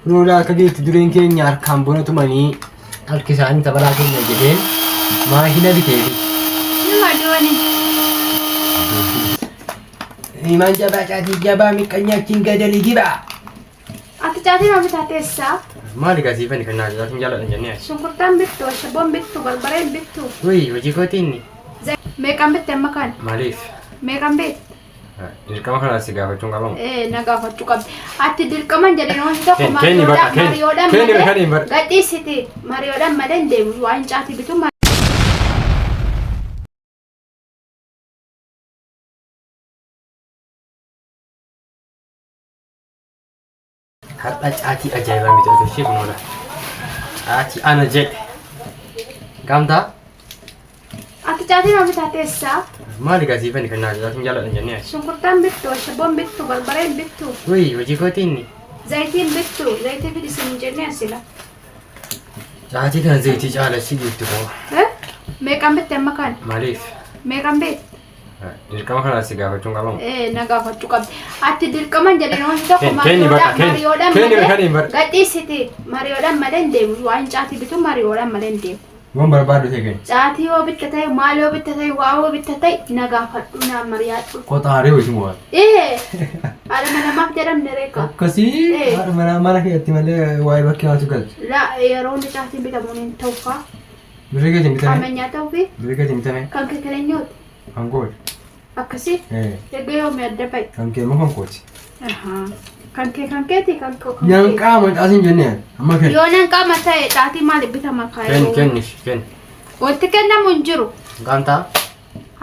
Nuula akka geetti dureen keenya harkaan bona tumanii harki isaanii tapharaa keenya jedheen maashina biteefi. Imaan jabaa caatii jabaa miqqanyaachiin gadalii gibaa. Ati caatii nama bitaateessaa? Maali gasiifani kan naajaa sun jaaladhan jennee? Shunkurtaan bittu, shabboon bittu, barbareen bittu. Wayii hojii kootiinni. Meeqaan bitte amma kan? Maaliif? Meeqaan bitte? Dirqama kanaas si gaafachuun qabamu. Na gaafachuu qabdi. Ati dirqaman jedhanii wanti tokko Kenni bakka kenni bakka. gadhiisiti. Mariyoodhaan malee hin deemu. Waan caatii bitu har'a caatii ajaa'ibaa miti otoo ishee kunuudha. Caatii ana jedhe. Gamtaa? Ati caatii nama bitaateessaa? Maali gasiifani kan naajaa sun jaaladhan jennee? Shunkurtaan bittu, shabboon bittu, barbareen bittu. Wayii hojii kootiinni. Zayitiin bittu, zayitii fidisiin jennee asila. Caatii kana zayitii caala si jirtu koo. Meeqaan bitte amma kan? Maaliif? Meeqaan bitte? Dirqama kanaas si gaafachuun qabamu. Na gaafachuu qabdi. Ati dirqaman jedhanii wanti tokko Kenni bakka mariyoodhaan malee gadhiisiti. Mariyoodhaan malee hin deemu. Waan caatii bitu mariyoodhaan malee hin deemu. Waan barbaadu ta'e kenni. Caatii yoo bitta ta'e, maal yoo bitta ta'e, waa yoo bitta ta'e na gaafadhu na mariyaadhu. Qoxaaree hojii waan. Haadha namaaf jedhamne reeka. Akkasii haadha mana keessatti malee waa'ee bakkee haatu galcha. Yeroo hundi caatiin bitamuun hin ta'u faa. Birrii keetiin bitame. Ammayyaa ta'uu fi Birrii keetiin bitame. kan kee keleenyooti. Hangooti. Akkasii egaa yoomii adda ba'i. Kan kee immoo hangooti. Kan keeti kan koo. Nyaan qaama caasiin jennee amma kenni. Yoo nan qaama ta'e caatii maaliif bitama kaayoo? Kenni. Wanti kennamu hin jiru. Gamtaa?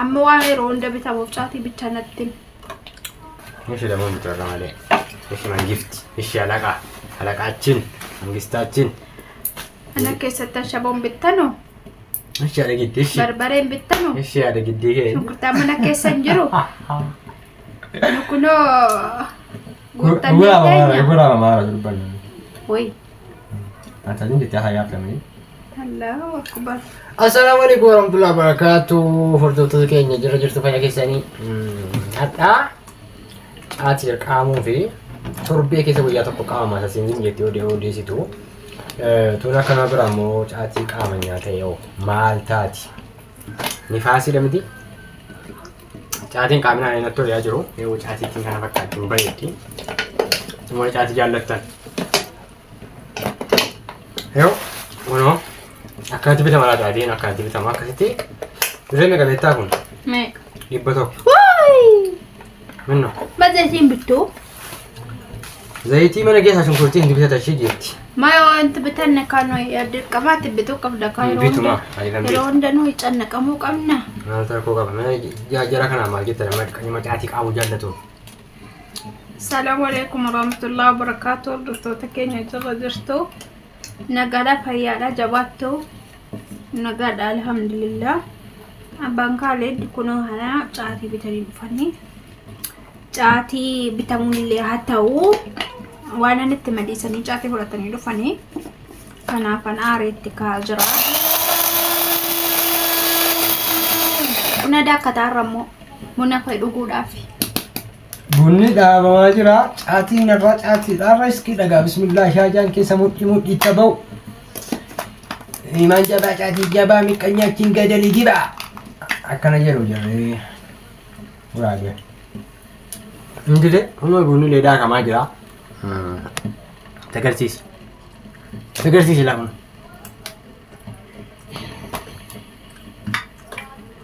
Amma waan yeroo hunda bitamuuf caatii bicha natti. Mishi lamuun bitu irra malee. Mishi mangifti. Mishi halaqaachin. Mangistaachin. Ana keessatti shaboon bittanu. Mishi haadha giddii ishee. Barbareen bittanu. Mishi haadha giddii kee. Shunkurtaan mana keessa hin jiru. Kunoo Guraama maara dubbanni. Wayii. Antaliin jettee hayyaaf lamanii. Allahu akbar. Assalaamu alaikum warahmatullahi wabarakatuh. Hordoftoota keenya jirtu fayyaa keessanii. Hadhaa caatii qaamuu fi torbee keessa guyyaa tokko qaama maasasiin jettee odeessitu. Tuun akkanaa bira immoo caatii qaama nyaata yoo maal taati? Nifaasii miti. Caatiin qaaminaan inni tolaa jiru. Yoo caatiitiin kana fakkaatu bareeddi. Namoonni caatii jaallattan. Yoo kunoo akkanatti bitama laa caatiin akkanatti bitama akkasitti. Dirree meeqa beektaa kun? Meeqa? 100. Waayii. Minno. Zayitiin bittu? Zayitii mana keessaa shunkurtii hindi bitata ishee jetti. Maya wanti bitanne kan dirqamaatti bituu qabda kan yeroo hunda nuyi cannaqamuu qabna. Maaltu koo qaba? Jara kanaa maal jettan nama caatii qaamuu jaallatu. Salaamu alaikum warahmatullahi wabarakatuh. Hordoftoota keenya jala jirtu. Nagaadha fayyaadha jabaattu. Nagaadha alhamdulillah. Abbaan kaalee kunoo hana caatii bitanii dhufanii. Caatii bitamuun illee haa ta'u. Waan ani itti madiisanii caatii fudhatanii dhufanii kanaaf an aareetti ka'aa jira. Buna daakataarra immoo buna fa'i dhuguudhaaf. Bunni dhaabamaa jira. Caatiin irraa caatiidhaarra iskii dhagaa bismillah shaajaan keessa mudhii ta'u. Imaan jabaa caatii jabaa miqqanyaachiin gadalii gibaa. Akkana jedhu jarree. Uraagee. Indile humna bunni lee daakamaa jira. Tagarsiisi laa kun.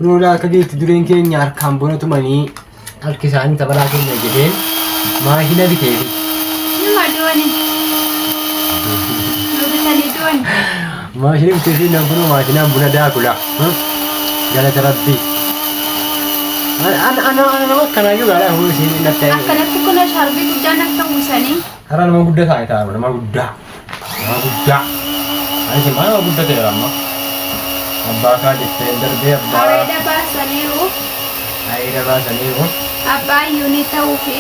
Nuula akka geetti dureen keenya harkaan bona tumanii harki isaanii tapharaa keenya jedheen maashina biteefi. Nima dooni. Bitanii dooni. Maashina biteefi nan kunoo maashinaan buna daakula. Galata rabbii. Ana akkanaa yoo gaadhaa humna isheen dhattee. Akkanatti kun sharbii guddaan akka uwwisanii. Har'a nama guddaa taa'e taa'e nama guddaa. Ani nama guddaa ta'e amma. Abbaa kaa jettee darbee abbaa. Areeda baasaniiru. Areeda baasaniiru. Abbaa ayyuunii ta'uu fi.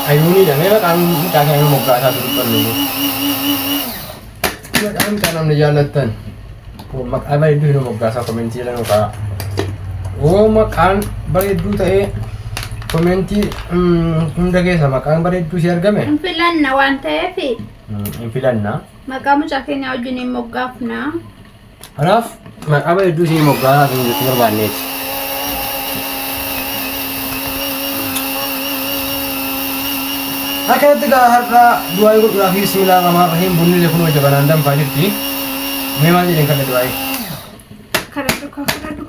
Ayyuunii dha mee maqaan mucaa kana moggaasaa dubbannu. Maqaan mucaa namni jaallattan. Maqaa bareedduu hin moggaasaa komentii jedhan ka'a. Maqaan bareedduu ta'ee komentii hunda keessa maqaan bareedduu si argame. Filanna waan ta'eef Infilanna. Maqaa mucaa keenya wajjin moggaafna. Kanaaf maqaa bareedduu isin moggaa kan jechuun barbaanneeti. Akkanatti gaa har'a du'aa godhuudhaaf bismillaahi rahmaani rahiim bunni kun jabanaan danfaa jirti. Mee maal jedheen kana du'aa?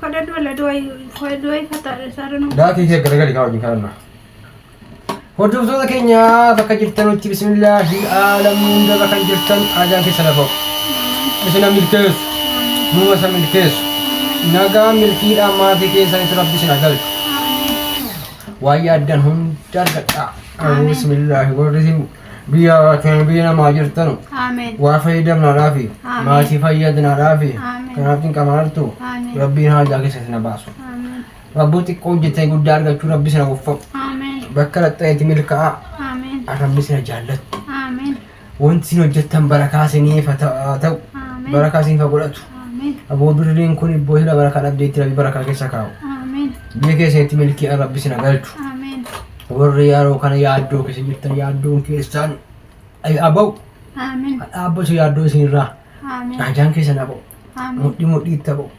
Kadhadhu wala du'aa fataadha saaranu. Daakii kee garagalii kaa wajjin kadhanna. Hordoftoota keenya bakka jirtanutti bismillaahi aalamii hunda bakka jirtan ajaan keessa lafoo. Isin milkeessu. Nuuma milkeessu. Nagaa milkiidhaan maatii keessanitti rabbi isin galchu. Waan yaaddan hunda argadhaa. Bismillaahi warri biyya namaa jirtanu. Waa fayyadamnaadhaafi. Maatii fayyadnaadhaafi. Kanaaf xinqamartu. Rabbiin haajaa keessatti na baasu. Rabboo xiqqoo hojjettee guddaa argachuu rabbi isin hawwaffa'u. Bakka laxxaa'eeti milkaa'aa. Rabbi isin jaallattu. Wanti isin hojjettan barakaa isiniif ta'u. Barakaa isiniif godhatu. Aboodurriin kun ibboo hira barakaa dhabdeetti rabbi barakaa keessa kaa'u. Biyya keessatti milkiidhaan rabbi isin galchu. Warri yeroo kana yaaddoo keessa jirtan yaaddoon keessaan abaa'u. Dhaabbatu yaaddoo isinirraa. Ajaan keessan abaa'u. Mudhii itti abaa'u.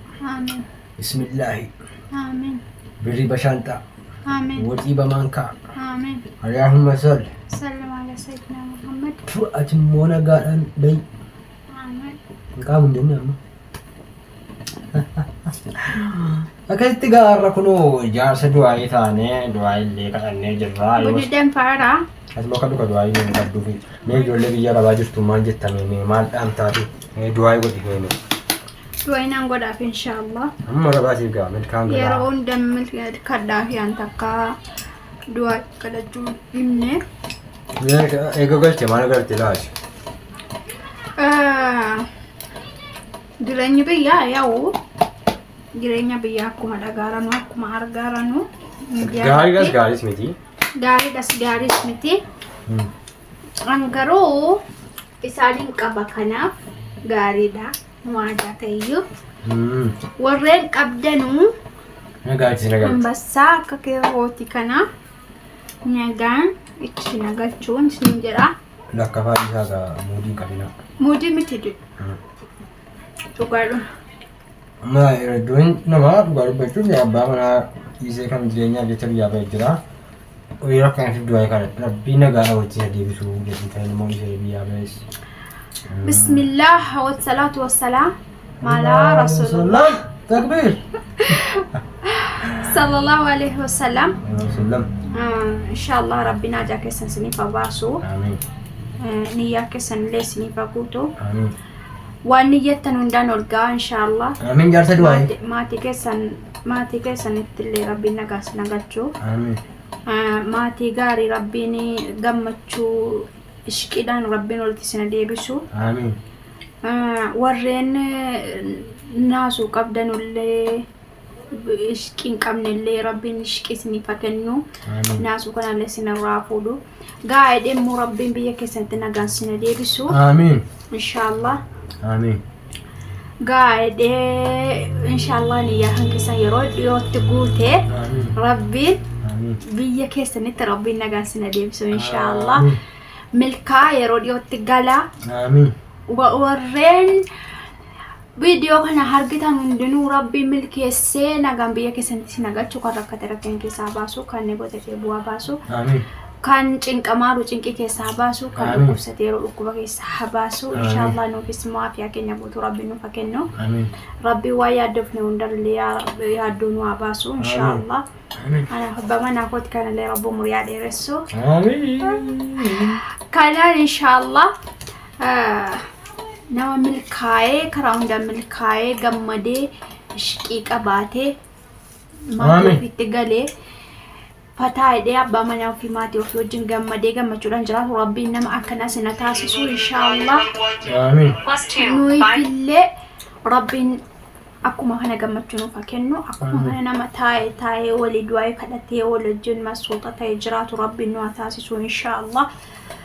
Bismillaahi. Birri bashaantaa. Woxii bamaankaa. Allaahumma salli. Sayyidina Muhammad. Ati immoo nagaadhaan dahi. Qaamu hin jenne amma. Akkasitti gaarra kunoo jaarsa du'aayii taanee du'aayii illee kadhannee jirra. Bunni danfaadha. Ati bakka duka du'aayii nuyi qabduufi mee ijoollee biyya alaa jirtu maal jettame maal dhaamtaati du'aayii godhi keenya. Du'aayii nan godhaaf inshaallah. Amma rabaatiif gaa milkaan galaa. Yeroo hunda kadhaaf yaan takka du'aayii kadhachuu himne. Eega galte maal galte laati? Jireenya biyyaa yaa'u jireenya biyyaa akkuma dhagaaranu akkuma argaaranu. Gaariidhas miti. Gaariidhas miti. Garuu isaaniin qaba kanaaf gaariidha waadaa ta'eyyuu. Warreen qabdanuu ambassaa akka keerooti kana nagaan itti nagachuun isin jedha. Lakkafaa isaa muudii qabina. Muudii miti jedhu. Dhugaadhu. Amma iddoon namaa dhugaa dubbachuuf abbaa manaa dhiisee kan jireenyaaf jecha biyyaa bahee jira. Yeroo akkanaatti du'aa kana rabbii nagaa hawwachiisa deebisuu jedhu kan immoo ishee biyyaa bahees. Bismillah wassalaatu wassalaam ala rasulillah. Takbir. Sallallahu alaihi wasallam. Inshallah rabbina ajaa keessan siniif baasu. Niyyaa keessan illee siniif guutu. Waan niyyattan hundaan ol ga'a inshallah. Amiin jaarsa du'aayi. Maatii keessan illee rabbiin nagaa sin galchu. Maatii gaarii rabbiin gammachuu ishqiidhaan rabbiin walitti sin deebisu. Warreen naasuu qabdanullee ishqiin qabnellee rabbiin ishqii siniif kennu. Naasuu kanallee sinirraa fuudhu. Gaa'ee immoo rabbiin biyya keessatti nagaan sin deebisu. Inshallah. Amiin. Gaa'ee inshallah niyyaa hanqisa yeroo dhiyootti guute rabbiin biyya keessanitti rabbiin nagaan sin deebisu inshallah. Milkaa yeroo dhiyootti gala. Warreen viidiyoo kana argitan hundinuu rabbiin milkeessee nagaan biyya keessanitti sin galchu kan rakkate rakkeen keessaa baasu kan negootee bu'aa baasu. Kan cinqamaaru cinqii keessaa baasu kan dhukkubsate yeroo dhukkuba keessaa baasu inshallah nuufis maafiyaa keenya guutuu rabbiin nuuf kennu. Rabbi waa yaaddofne hundallee yaaddoo nu haa baasu inshallah. Abbaa manaa kooti kanallee rabbuu muriyaa dheeressu. Kanaan inshallah nama milkaa'ee karaa hundaan milkaa'ee gammadee ishqii qabaatee maatii ofiitti galee. Fataa idee abbaa manaa ofii maatii ofii wajjin gammadee gammachuudhaan jiraatu rabbiin nama akkanaa sina taasisu inshallah. Nuyi illee rabbiin akkuma kana gammachuu nuuf kennu akkuma kana nama taa'ee walii du'aa kadhatee waliin masuuta ta'ee jiraatu rabbiin nu taasisu inshallah.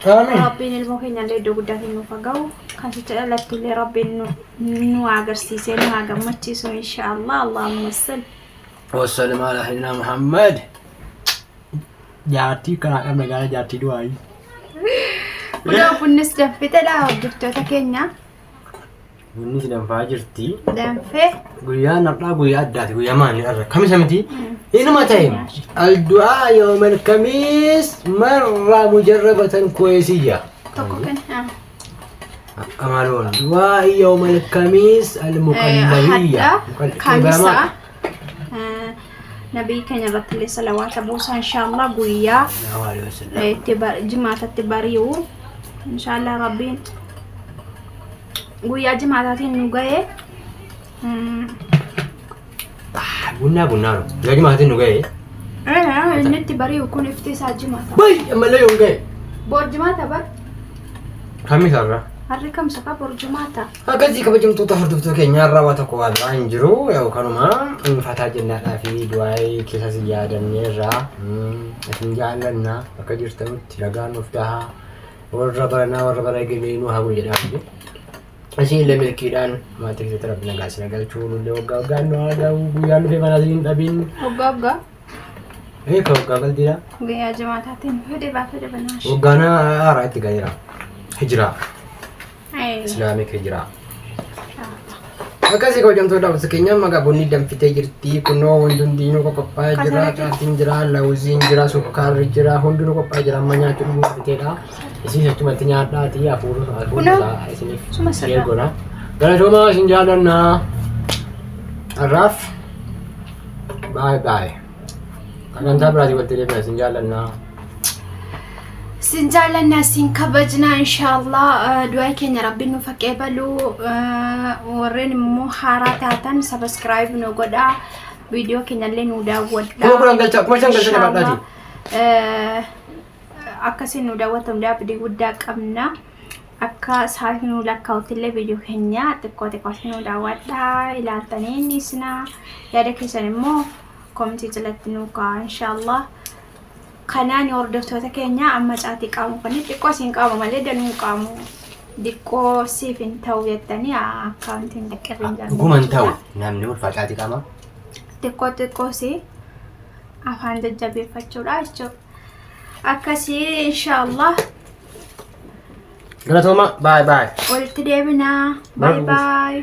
Rabbiin ilmoo keenya illee iddoo guddaatiin nuuf ga'u kan sitti dhalattu illee rabbiin nu agarsiisee nu gammachiisu inshallah. Allahumma salli. Wassallim ala sayyidina Muhammad. Jaartii kana qabna gaara jaartii du'aayi. Udah bunnis danfite dha hordoftoota keenya. Bunnis danfaa jirti. Danfee. Guyyaa naqaa guyyaa addaati guyyaa maali irra kamisa miti. Inuma ta'e الدعاء يوم الخميس مرة مجربة كويسية. Tokko kana. أمالون دعاء يوم الخميس المكلمية. Kamisa. Nabii keenya irratti illee salawaata buusaa inshallah guyyaa jimaatatti bari'u inshallah rabbiin guyyaa jimaataatiin nu ga'e bunna guyyaa jimaataatiin nu ga'e inni itti bari'u kun ifti isaa jimaata bay ammallee yoo ga'e boor jimaata bar kamisarra harri kamsa ka boor jimaata akkasii kabajamtoota hordoftoota keenyaa irraa waa tokko waan hin jiru yookaanuma fataa jennaadhaa fi du'aayii keessas yaadannee irraa isin jaallanna akka jirtanutti nagaan nuuf dhahaa warra bara galeenu haa guyyaa jedhamu asii illee milkiidhaan maatii keessatti rabbi nagaa isin galchuu nullee waggaan nu haa ga'u guyyaan dhufee mana isin dhabiin waggaa ka waggaa galdiidha guyyaa jimaataatiin fedhe banaash waggaan haaraa itti gaheera hijiraa Islamic hijra. Akkasii kabajamtoota daawwattoota keenya maqaa bunni danfitee jirti kunoo hundinuu qophaa'ee jira caatiin jira lawuziin jira sukkaarri jira hundinuu qophaa'ee jira amma nyaachuu dhuguu fiteedha isin achumatti nyaadhaati hafuura isiniif eegona galatooma isin jaallanna har'aaf baay sagantaa biraatii walitti deebina isin jaallanna سنجالنا سين كبجنا إن شاء الله دعاء كنا ربنا فكيبلو ورين مهاراتاتن سبسكرايب نوغدا فيديو كنا اللي نودا ودا أكاسي نودا وتمدا بدي ودا كمنا أكا ساكن ولا كوتلي فيديو كنا تكو نودا ودا إلى التنين نسنا يا دكيسان مو كومنتي تلاتنوكا إن شاء الله kanaan hordoftoota keenya amma caatii qaamu kan xiqqoo siin qaama malee danuu qaamu diqqoo siif hin ta'u jettanii akkaawuntiin dhaqqabeen jira. Dhuguman ta'u namni ulfaa caatii qaama. Xiqqoo si afaan jajjabeeffachuudha jechuudha. Akkasii inshallah. Galatooma baay. Walitti deebinaa. Baay.